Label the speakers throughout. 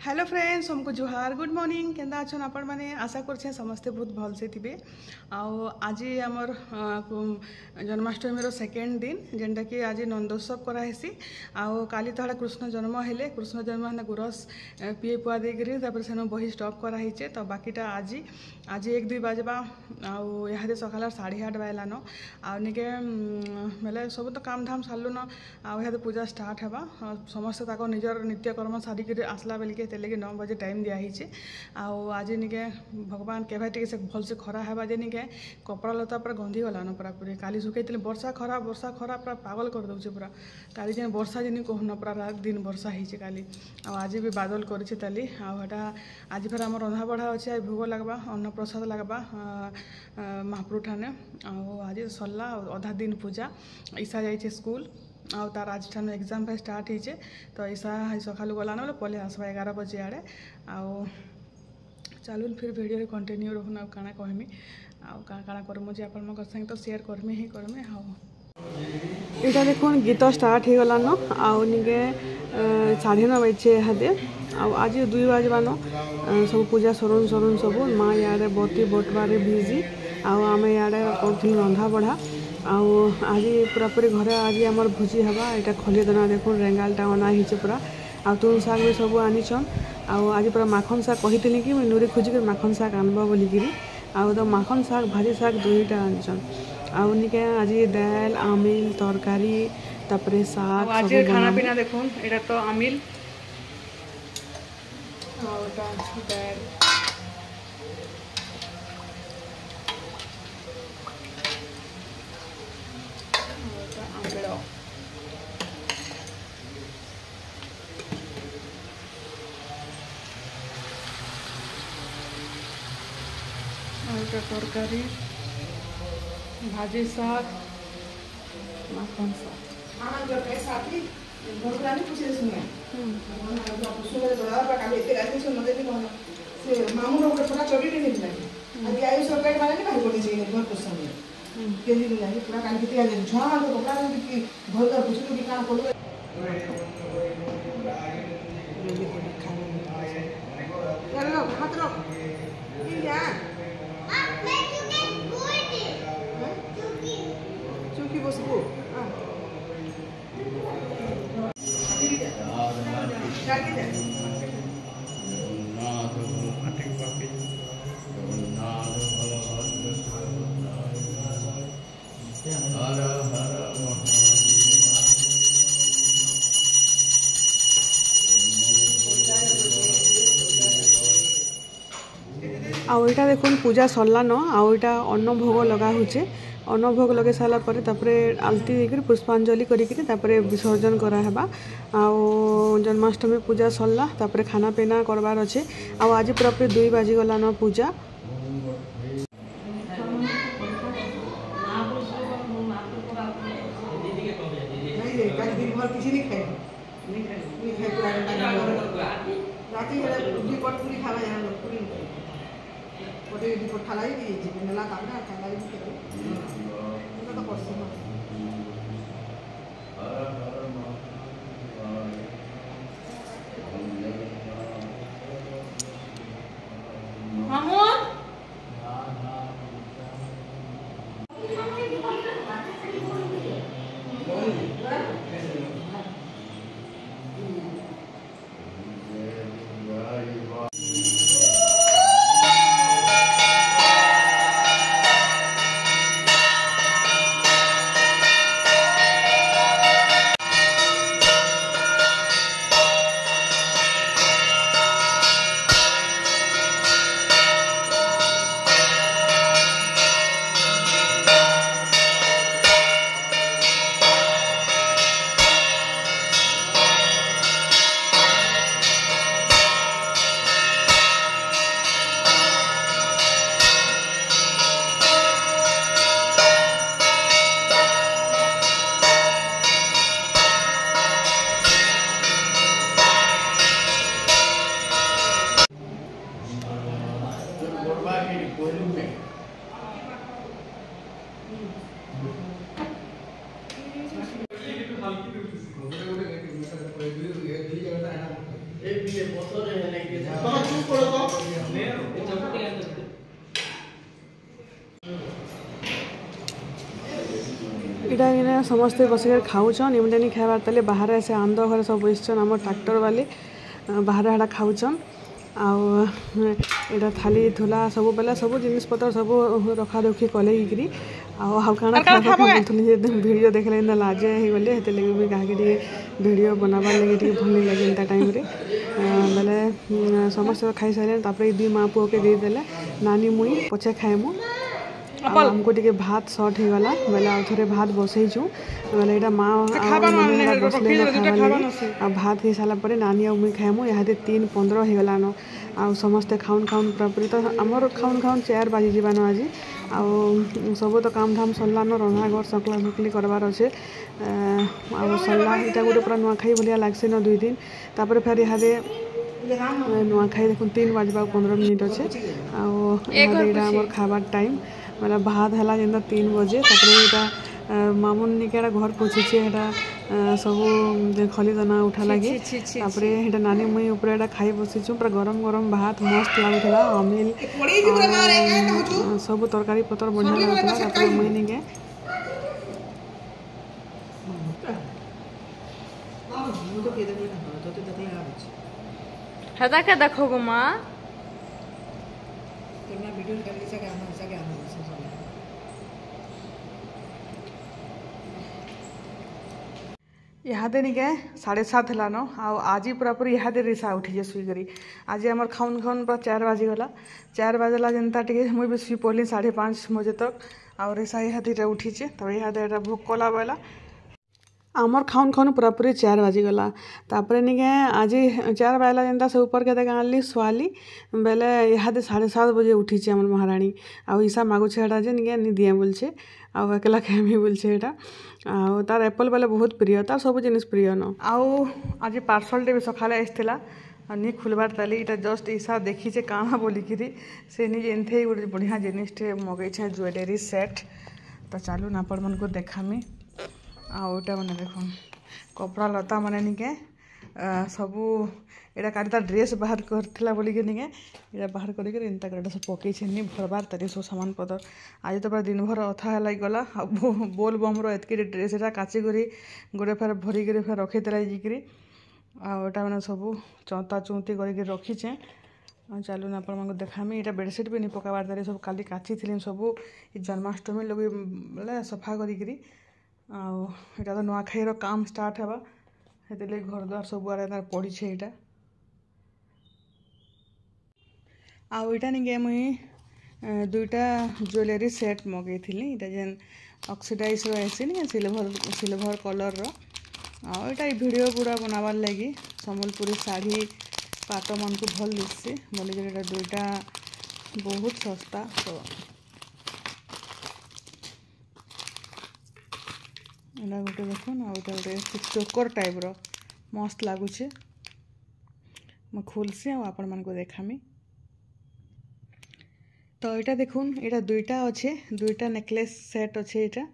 Speaker 1: Hello friends, हमको जुहार, good morning. केंदा अच्छन आपण माने? आशा करछे समस्ते बहुत भल से थिबे। आज आमर जन्माष्टमी सेकेंड दिन, जेनटा कि आज नंदोत्सव कराहेसी। काली तो कृष्ण जन्म हेले, कृष्ण जन्म है गुरस पीए पुआ देकर सेन बही स्टॉप कराइचे। तो बाकीटा आज 1-2 बाजवा आदि सकाल 8:30 बाजलान आके बेले सब तो काम धाम सारूल आदि पूजा स्टार्ट है। समस्ते तक निजर नित्यकर्म सारिक आसला बेल तेल 9 बजे टाइम दिखाई। आज निके भगवान केवे टे से भल से खरा है निके कपड़ा लता पूरा गंधी गलान पूरा पूरी काली सुखई वर्षा खरा पूरा पागल कर दूचे पूरा। काली जेन वर्षा जिन कहून पूरा रात दिन वर्षा होती काली। आज भी बादल करी ताली आटा आज फिर आम रंधा बढ़ा अच्छे भोग लगवा अन्न प्रसाद लगवा महाप्रभु ठाने। आज सरला अधा दिन पूजा ईशा जाइए स्कूल तार आज ठान एग्जाम पे स्टार्ट होइए। तो ईशा सका गलान बोले पले आसवा 11 बजे आड़े चलून फिर वीडियो कंटिन्यू रहून काना कहमी काना करमु जे आपन मगर संग तो शेयर करमी ही करमी। हाँ इटा देखुन गीत स्टार्ट हो गलान आके 9:30 बजे इहादे आज 2 बजवान सब पूजा सरुन सब माँ इे बती बटवारे बिजी आम इे कर रंधा बढ़ा आज पूरा पूरी घरे आज आम भोजी हवा। यहाँ खलीदना देखो रेंगालटा अना ही पूरा तुन शाग भी सब आनीछन आज पूरा माखन शाग कही कि नुरी खोजिक माखन शाग आनब बोलिकी तो माखन शाग भाजी शाग दुईटा आनीछन आनिके आज दाल आमिल तरकारी तापर शाग आज खाना पीना देखो यहाँ तो आमिल दाल तरकारी भाजी शाग माखन चुकी बसबू आईटा देखो पूजा सरलान आईटा अन्न भोग लगा होचे। अन्न भोग लगे सारा पर आलती देकर पुष्पांजलि करी विसर्जन करावा। जन्माष्टमी पूजा सरला खाना पीना करवार अच्छे। आज पूरा पूरी 2 बाजिगलान पूजा। इटा समस्ते बसिक खाऊन इमटे नहीं खाबार ताले बाहर से आंद घर सब बसछन आम ट्राक्टर वाले बाहर हाड़ा खाऊन आटा थाली थुला सब बेला सब जिनिस पतर सब रखा रखी कलेकरी आना खावा भिडियो देखले लाजे हो गले हेते लगे भी कहा भिडियो बनाबार लगे भल लगे एंता टाइम रे बेले समस्त खाई सारे दी माँ पुओ के देदेले नानी मुई पछे खाएमु हमको टे भात सर्ट हो गला बेले आउ थे भात बसईचु बेले यहाँ माँ बसले भात हो सारापर नानी आ मुई खाएमु यहाँ 3:15 हो गलान आ समस्ते खाऊन खाऊन पूरापूरी तो आमर खाऊन खाऊन 4 बाजी जीवान आज आउ सब तो काम धाम सरलान रंधा घर सकला सकली करवार अच्छे आ सरला यहाँ गोटे पूरा नुआखाई भाया लगसे न 2 दिन तापर फिर यहाँ नुआखाई देखो 3 बजवा 15 मिनिट अच्छे आम खाबार टाइम मतलब भात है जेनता 3 बजे तापर मामुन निके घर पोछीचे सब खली दाना उठा लगे तापर यहाँ नानी मुई ऊपर खाई बसीचु पूरा गरम गरम भात मस्त लगुला अमिल सब तरकारी पतर बढ़िया लगुला तापर मुई निके
Speaker 2: हदा के देखो गो माँ
Speaker 1: इहादे निके 7:30 हेलान आज पूरापूरी इहादे रिसा उठीजे शुईकरी आज आम खाऊन खाऊन पूरा 4 बाजीगला 4 बाजला जेनता टे मुई भी शुई पड़ली 5:30 बजे तक आ रिसा इहादे उठीचे तब इहादे भोक कला बेला आमर खाऊन खाऊन पूरापूरी 4 बाजीगला तापर निके आज 4 बाजला जेनता से ऊपर के आनली शुआली बेले इहादे 7:30 बजे उठीचे आम महाराणी आ ईसा मागुछे एटा जे निके नि दिए बोलछे आ अकेला खाएमी बोलछे एटा आ तार एप्पल बेले बहुत प्रिय तार सब जिनिस प्रिय न आउ आज पार्सलटे भी सकाले आसला नि खुलबार ताली इटा जस्ट ईसा देखीचे काଣା बोलिकी से निजे एनथे गोटे बढ़िया जिनिसटे मगैछे ज्वेलरी सेट तो चलू आपण मन को देखामी आटा मैंने देख कपड़ा लता मैंने निके सबू यहाँ काली तार ड्रेस बाहर करथिला बोलिके निके यहाँ बाहर करके इनता कर सब पकई नि भरबार तारी सब सामान पतर आज तो पूरा दिन भर अथा लग गला बोल बम्र एतक ड्रेस एटा काची करी गोटे फेर भरिक फेर रखीदेला जिक्री आटा मैंने सब चौंता चौंती करके रखीचे चलून आप देखामी यहाँ बेडसीट भी नहीं पकाबार तारी सब काली काची थी सब जन्माष्टमी लगे बोले सफा करी आटा तो नुआखाईर काम स्टार्ट हवा से घर द्वार सब आड़े पड़ी यहाँ आईटा निके मुई 2टा ज्वेलरी सेट मगई थी यहाँ जेन ऑक्सीडाइज आसी सिल्वर कलर यहाँ वीडियो पूरा बनाबार लगी संबलपुरी साड़ी पाट मन को भल दिसी बोलिक 2टा बहुत सस्ता तो यहाँ गोटे देखुन आटा गोटे चोकर टाइप्र मस्त लगुचे मैं खोलसी आपण मन को देखामी तो यहाँ देखुन यहाँ 2टा अच्छे 2टा नेकलेस सेट अच्छे यहाँ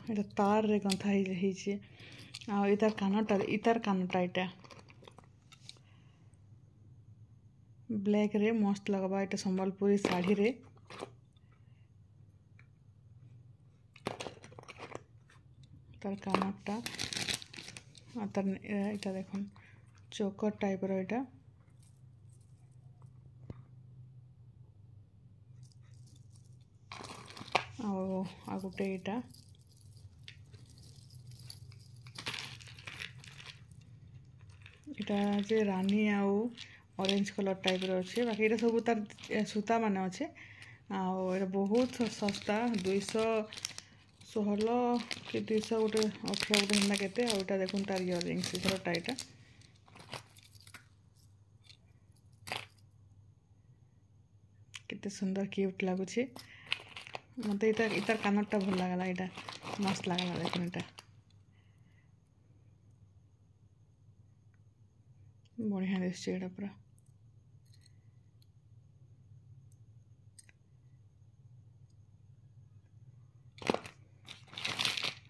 Speaker 1: आटा तार रे गंथा इतार कानटा यहाँ ब्लैक रे मस्त लगवा यहाँ संबलपुरी साड़ी रे तार कानटा तार यहाँ देखुन चोकर टाइप यहाँ आ गोटे यहाँ यहाँ जे रानी आउ ऑरेंज कलर टाइप अच्छे बाकी ये सब तार सूता मान अच्छे आ बहुत सस्ता 216 कि 200 गोटे 18 गोटे है केते आटा देखुन तार इयरिंग्स घरटा यहाँ केते सुंदर क्यूट लगुच मत इतार कानटा भल लगला यहाँ मस्त लगला देखुन यहाँ बढ़िया दिशे यहाँ पूरा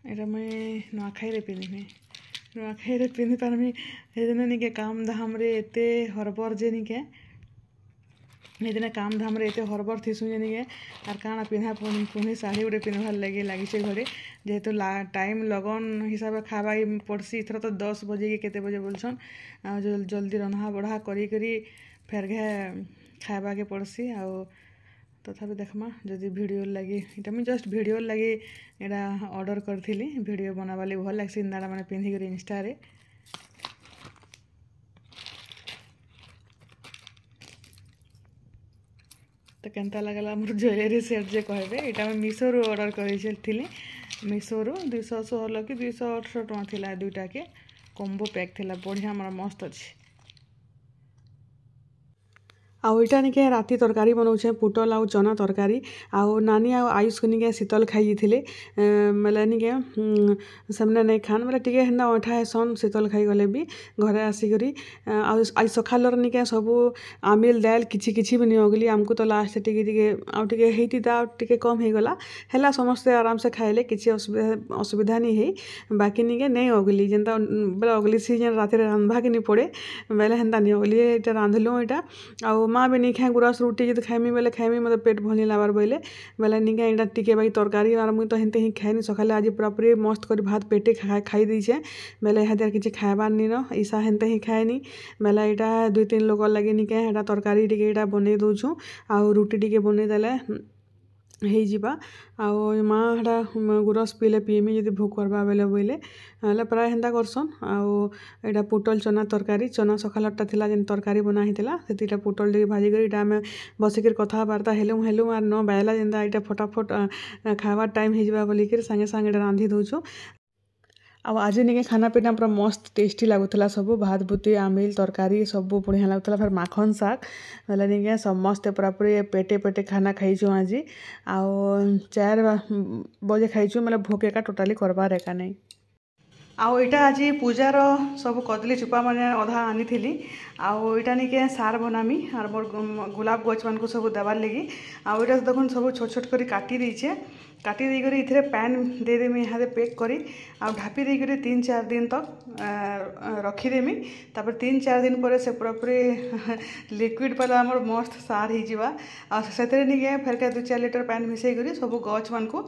Speaker 1: यहाँ मुझे नुआखाई पिंधि नुआखाई पिंधि पारमी सेदिन निके काम धाम रे एते हरबर जे निके सेदिन काम धाम रे एते हरबर थिसु जे निके आर काना पिंधा पुनी साड़ी गुटे पिंधवार लगे घरे जेहेतु टाइम लगन हिसाब खावा पड़सी इथर तो 10 बजे के केते बजे बोलछन आ जल्दी रंधा बढ़ा करी फेर घे खावा के पड़सी आ तथापि देखमा जदि वीडियो लगी इटा मुझे जस्ट वीडियो लगी एटा ऑर्डर करथिली वीडियो बनावाली भल लागसी इंदाड़ा माने पिंधि कर इंस्टा रे तो केनता लगला मोर ज्वेलरी सेट जे कहबे एटा मैं मीशो रो ऑर्डर करिथिली मीशो रो 216 कि 218 टका थिला दुईटा के कॉम्बो पैक थिला बढ़िया हमरा मस्त अछि आउ इटा निके राति तरकारी बनाऊे पुटल आउ चना तरकारी आउ नानी आउ आयुष को निके शीतल खाई थिले मतलब निके सामने नहीं खान मतलब टिके हेन्दा अठा हेसन शीतल खाई गले भी घरे आसिकरी आई सखालर निके सबू आमिल दाल किछि किछि भी नहीं होगली आमको तो लास्ट टिके आउ टिके हेती दा टिके कम हे गला हेला समस्ते आराम से खाइले किछि असुविधा नहीं है बाकी निके नहीं होगली जेंता बेला होगली सी जेन राति रांधबा के नहीं पड़े बेले हेन्दा नहीं होगली एटा रांधलो एटा आउ माँ भी नहीं खाए गुरस रुटी जब खाइमी बेले खाइमी मतलब पेट भल लाबार बोले बेले निके एटा टिके बाकी तरकारी और मुई तो हेनते ही खाएनी सकाले आज पूरापूरी मस्त कर भात पेटे खाई दीछे बेले हाथ किसी खाइबार नी न ईसा हेनते ही खाएनी बेले यहाँ 2-3 लोग लगे निके एटा तरकारी टिके एटा बनै दउछु आ रुटी टिके बनै देले हे जीवा आउ माँ हटा गुरस पीले पीएमी जब भोक करवा बेले बोले हेल्ला प्राय हेन्ता करसन आउ एटा पुटल चना तरकारी चना सखालटा थिला जेन तरकारी बना हितला सेतिटा पुटल टिके भाजी करी एटा हमें बसिकर कथबार्ता हेलु आर न बायला जेनता एटा फटाफट खावार टाइम हे जीवा बोलिकर संगे संगे एटा रांधि दउछु आज निके खाना पीना पूरा मस्त टेस्टी लगुला सब भात भुती आमिल तरकारी सब बढ़िया लगुला फिर माखन साग बेले निके समस्ते पूरापूरी पेटे पेटे खाना खाइछु आज आउ 4 बजे खाइछु मतलब भोक एका टोटाली करबार एका नहीं आउ इटा आज पूजार सब कदली चुपा मैंने अधा आनी थी आउ इटा निके सार बनामी और मोर गुलाब गच मान को सब देवार लगी आउ इटा देखो सब छोट छोट कर काटी दीचे काटी देकर इथे पैन देदेमी यहाँ पैक करी आ ढापी देकर 3-4 दिन तक रखीदेमी तापर 3-4 दिन पर से पूरापूरी लिक्विड वाला आमर मस्त सार हो से निके फेर के 2-4 लीटर पैन मिसई करी सब गच मान को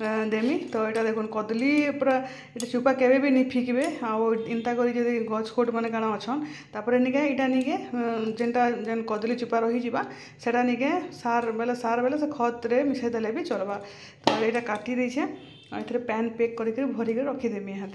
Speaker 1: देमी तो यहाँ देखो कदली पूरा ये चुपा केवे भी नहीं फिकबे आउ इनता करी जदि गच कोट मैंने काଣା अच्छन तापर निके इटा निके जेनटा जेन कदली चुपा रही जीवा सेटा निके सार बेले से खत रे मिसई देले भी चलबा तो यहाँ काटी देछे पैन पैक करके भरिक रखीदेमी यहाँ